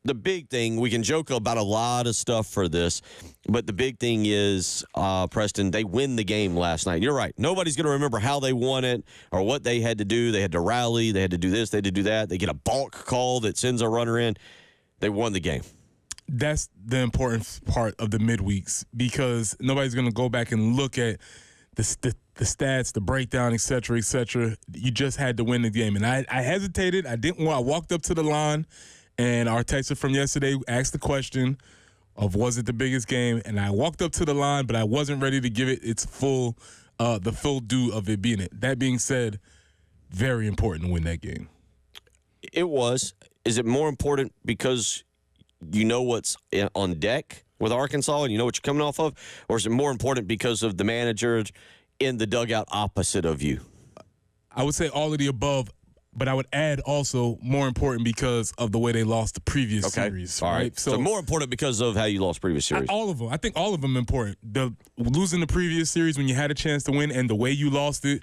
the big thing, we can joke about a lot of stuff for this, but the big thing is, Preston, they win the game last night. You're right. Nobody's going to remember how they won it or what they had to do. They had to rally. They had to do this. They had to do that. They get a balk call that sends a runner in. They won the game. That's the important part of the midweeks, because nobody's going to go back and look at the stats, the breakdown, et cetera, et cetera. You just had to win the game. And I hesitated. I walked up to the line, and our texter from yesterday asked the question of, was it the biggest game? And I walked up to the line, but I wasn't ready to give it its the full due of it being it. That being said, very important to win that game. It was. Is it more important because you know what's on deck with Arkansas and you know what you're coming off of? Or is it more important because of the manager in the dugout opposite of you? I would say all of the above, but I would add also more important because of the way they lost the previous series. All right. So more important because of how you lost previous series. All of them. I think all of them important. Losing the previous series when you had a chance to win and the way you lost it,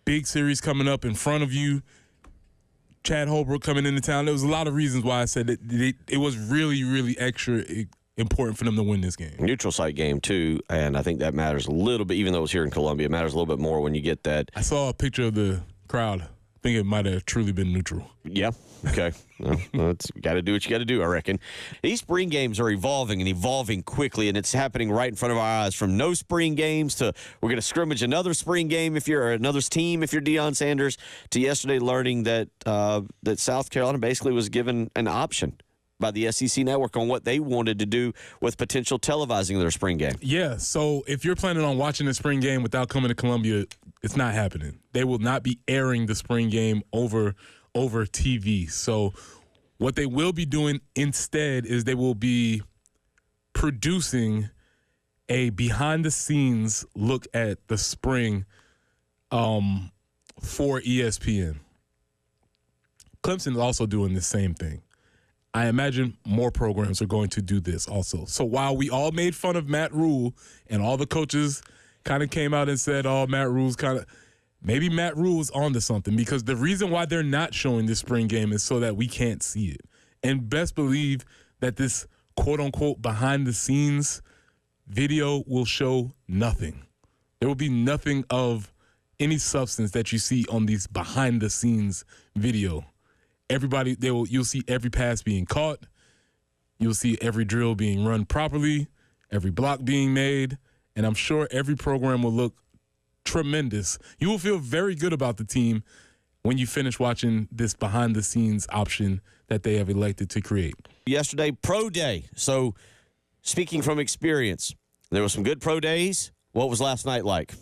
big series coming up in front of you, Chad Holbrook coming into town. There was a lot of reasons why I said that it was really, really extra important for them to win this game. Neutral site game, too, and I think that matters a little bit, even though it's here in Columbia. It matters a little bit more when you get that. I saw a picture of the crowd. I think it might have truly been neutral. Yeah. Okay. Well, got to do what you got to do, I reckon. These spring games are evolving and evolving quickly, and it's happening right in front of our eyes. From no spring games to we're going to scrimmage another spring game if you're another team if you're Deion Sanders, to yesterday learning that that South Carolina basically was given an option by the SEC Network on what they wanted to do with potential televising of their spring game. Yeah, so if you're planning on watching the spring game without coming to Columbia, it's not happening. They will not be airing the spring game over TV. So what they will be doing instead is they will be producing a behind-the-scenes look at the spring for ESPN. Clemson is also doing the same thing. I imagine more programs are going to do this also. So while we all made fun of Matt Rule and all the coaches kind of came out and said, oh, Matt Rule's maybe Matt Rule is onto something, because the reason why they're not showing this spring game is so that we can't see it. And best believe that this quote-unquote behind-the-scenes video will show nothing. There will be nothing of any substance that you see on these behind-the-scenes video. You'll see every pass being caught. You'll see every drill being run properly, every block being made, and I'm sure every program will look tremendous. You will feel very good about the team when you finish watching this behind-the-scenes option that they have elected to create. Yesterday, pro day. So speaking from experience, there were some good pro days. What was last night like?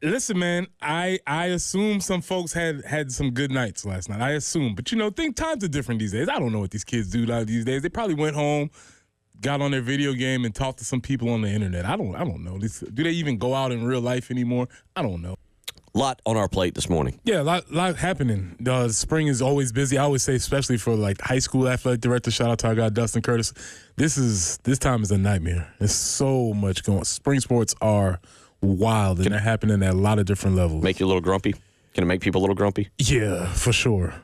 Listen, man, I assume some folks had some good nights last night. I assume. But, times are different these days. I don't know what these kids do these days. They probably went home, got on their video game, and talked to some people on the internet. I don't know. Do they even go out in real life anymore? I don't know. A lot on our plate this morning. Yeah, a lot happening. Spring is always busy. I always say, especially for high school athletic director, shout out to our guy Dustin Curtis. This time is a nightmare. There's so much going on. Spring sports are wild, and they're happening at a lot of different levels. Make you a little grumpy? Can it make people a little grumpy? Yeah, for sure.